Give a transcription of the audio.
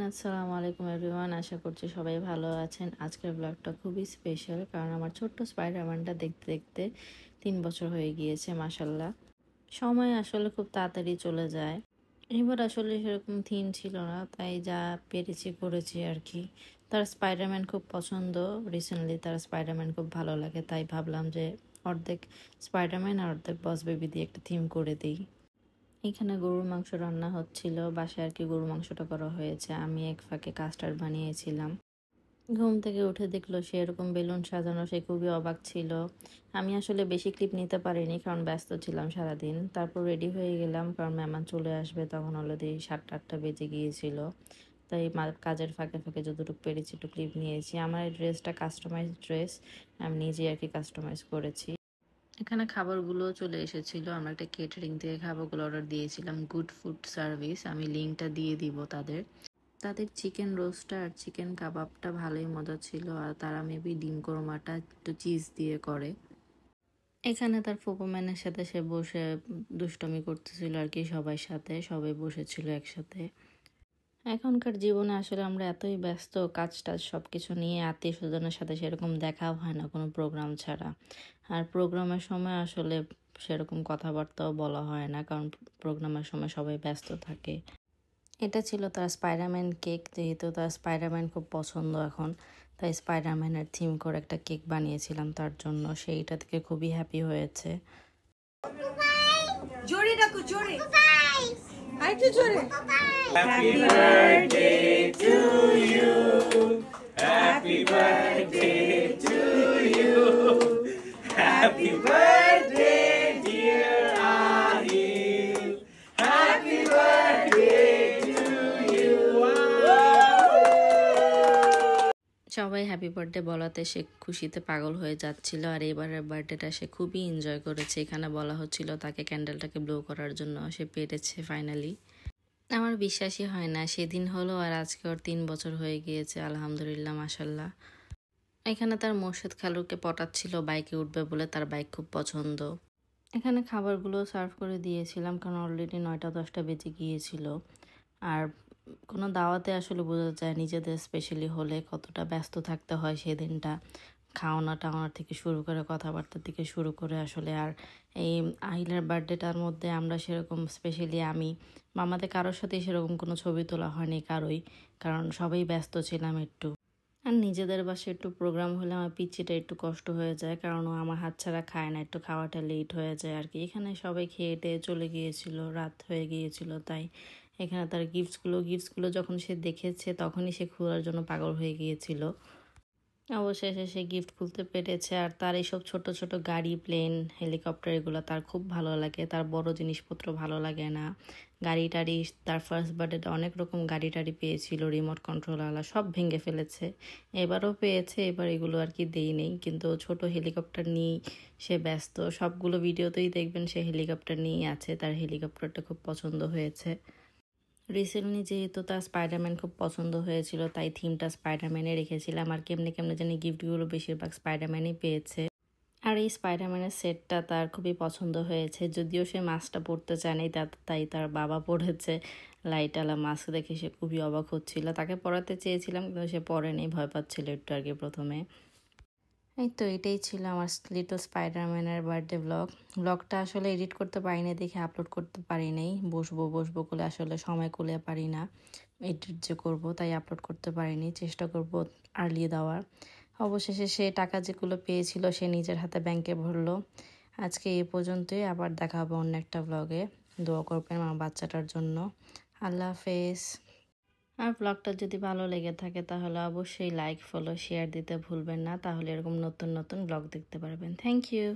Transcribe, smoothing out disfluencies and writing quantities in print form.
আসসালামু আলাইকুম এভরিওয়ান, আশা করছি সবাই ভালো আছেন। আজকের ব্লগটা খুবই স্পেশাল, কারণ আমার ছোট্ট স্পাইডারম্যানটা দেখতে দেখতে 3 বছর হয়ে গিয়েছে। মাশাল্লাহ, সময় আসলে খুব তাড়াতাড়ি চলে যায়। এবার আসলে সেরকম থিম ছিল না, তাই যা পেরেছি করেছি আর কি। তার স্পাইডারম্যান খুব পছন্দ, রিসেন্টলি তার স্পাইডারম্যান খুব ভালো লাগে, তাই ভাবলাম যে অর্ধেক স্পাইডারম্যান আর অর্ধেক বস বেবি দিয়ে একটা থিম করে দিই। এখানে গরুর মাংস রান্না হচ্ছিল, বাসায় আর কি গরুর মাংসটা করা হয়েছে। আমি এক ফাঁকে কাস্টার্ড বানিয়েছিলাম। ঘুম থেকে উঠে দেখলো সে এরকম বেলুন সাজানো, সে খুবই অবাক ছিল। আমি আসলে বেশি ক্লিপ নিতে পারিনি, কারণ ব্যস্ত ছিলাম সারাদিন। তারপর রেডি হয়ে গেলাম, কারণ মেহমান চলে আসবে। তখন অলরেডি 7টা-8টা বেজে গিয়েছিল, তাই কাজের ফাঁকে ফাঁকে যতটুকু পেরেছি একটু ক্লিপ নিয়েছি। আমার এই ড্রেসটা কাস্টমাইজ ড্রেস, আমি নিজেই আর কি কাস্টমাইজ করেছি। এখানে খাবারগুলো চলে এসেছিল। আমরা একটা কেটারিং থেকে খাবারগুলো অর্ডার দিয়েছিলাম, গুড ফুড সার্ভিস। আমি লিঙ্কটা দিয়ে দিব তাদের। তাদের চিকেন রোস্টটা আর চিকেন কাবাবটা ভালোই মজা ছিল, আর তারা মেবি ডিম কোরমাটা একটু চিজ দিয়ে করে। এখানে তার ফুপোম্যানের সাথে সে বসে দুষ্টমি করতেছিল আর কি, সবার সাথে সবাই বসেছিল একসাথে। এখনকার জীবনে আসলে আমরা এতই ব্যস্ত, কাজ টাজ সব কিছু নিয়ে, আত্মীয় স্বজনের সাথে সেরকম দেখাও হয় না কোনো প্রোগ্রাম ছাড়া। আর প্রোগ্রামের সময় আসলে সেরকম কথাবার্তাও বলা হয় না, কারণ প্রোগ্রামের সময় সবাই ব্যস্ত থাকে। এটা ছিল তার স্পাইডারম্যান কেক, যেহেতু তার স্পাইডারম্যান খুব পছন্দ এখন, তাই স্পাইডারম্যানের থিম করে একটা কেক বানিয়েছিলাম তার জন্য। সেইটা থেকে খুবই হ্যাপি হয়েছে। জোরে ডাকো, জোরে আরেকটু জোরে। Happy birthday to you, happy birthday to you, happy birthday dear Arif, happy birthday to you. সবাই হ্যাপি বার্থডে বলাতে সে খুশিতে পাগল হয়ে যাচ্ছিল। আর এবারের বার্থডেটা সে খুবই এনজয় করেছে। এখানে বলা হচ্ছিল তাকে ক্যান্ডেলটাকে ব্লো করার জন্য, সে পেরেছে ফাইনালি। আমার বিশ্বাসই হয় না, সেদিন হলো আর আজকে ওর 3 বছর হয়ে গিয়েছে। আলহামদুলিল্লাহ, মাশাল্লাহ। এখানে তার মোর্শেদ খালুকে পটাচ্ছিল বাইকে উঠবে বলে, তার বাইক খুব পছন্দ। এখানে খাবারগুলো সার্ভ করে দিয়েছিলাম, কারণ অলরেডি 9টা-10টা বেজে গিয়েছিল। আর কোনো দাওয়াতে আসলে বোঝা যায় নিজেদের স্পেশালি হলে কতটা ব্যস্ত থাকতে হয় সেদিনটা। খাওয়ানো টাওয়ানোর থেকে শুরু করে কথাবার্তার থেকে শুরু করে আসলে। আর এই আহিলার বার্থডেটার মধ্যে আমরা সেরকম স্পেশালি আমি মামাদের কারোর সাথেই সেরকম কোনো ছবি তোলা হয়নি কারোই, কারণ সবাই ব্যস্ত ছিলাম একটু। আর নিজেদের বাসায় একটু প্রোগ্রাম হলে আমার পিচ্চিটা একটু কষ্ট হয়ে যায়, কারণ ও আমার হাত ছাড়া খায় না, একটু খাওয়াটা লেট হয়ে যায় আর কি। এখানে সবাই খেয়ে টেয়ে চলে গিয়েছিল, রাত হয়ে গিয়েছিল, তাই এখানে তার গিফটসগুলো যখন সে দেখেছে তখনই সে খোলার জন্য পাগল হয়ে গিয়েছিল। অবশেষে সে গিফট খুলতে পেরেছে। আর তার এইসব ছোট ছোট গাড়ি, প্লেন, হেলিকপ্টার এগুলো তার খুব ভালো লাগে। তার বড় জিনিসপত্র ভালো লাগে না। গাড়ি টাড়ি, তার ফার্স্ট বার্থডেতে অনেক রকম গাড়ি টাড়ি পেয়েছিল, রিমোট কন্ট্রোলওয়ালা, সব ভেঙে ফেলেছে। এবারও পেয়েছে, এবার এগুলো আর কি দেই নেই, কিন্তু ছোট হেলিকপ্টার নিয়েই সে ব্যস্ত। সবগুলো ভিডিওতেই দেখবেন সে হেলিকপ্টার নিয়েই আছে, তার হেলিকপ্টারটা খুব পছন্দ হয়েছে। রিসেন্টলি যেহেতু তার স্পাইডারম্যান খুব পছন্দ হয়েছিল, তাই থিমটা স্পাইডারম্যানে রেখেছিলাম। আর কেমনে কেমনে জানি গিফটগুলো বেশিরভাগ স্পাইডারম্যানই পেয়েছে। আর এই স্পাইডারম্যানের সেটটা তার খুবই পছন্দ হয়েছে, যদিও সে মাস্কটা পরতে চায়নি, তাই তার বাবা পরেছে। লাইটওয়ালা মাস্ক দেখে সে খুবই অবাক হচ্ছিল। তাকে পরাতে চেয়েছিলাম, কিন্তু সে পরেনি, ভয় পাচ্ছিল একটু আর কি প্রথমে। এই তো এটাই ছিল আমার লিটল স্পাইডারম্যানের বার্থডে ব্লগটা আসলে এডিট করতে পারিনি দেখে আপলোড করতে পারি নাই। বসবো করে আসলে সময় করলে পারি না এডিট যে করব, তাই আপলোড করতে পারিনি। চেষ্টা করব আর্লি দেওয়ার। অবশেষে সে টাকা যেগুলো পেয়েছিল সে নিজের হাতে ব্যাংকে ভরলো। আজকে এই পর্যন্তই, আবার দেখা হবে অন্য একটা ব্লগে। দোয়া করবেন আমার বাচ্চাটার জন্য। আল্লাহ হাফেজ। আর ব্লগটা যদি ভালো লেগে থাকে তাহলে অবশ্যই লাইক, ফলো, শেয়ার দিতে ভুলবেন না, তাহলে এরকম নতুন নতুন ব্লগ দেখতে পারবেন। Thank you.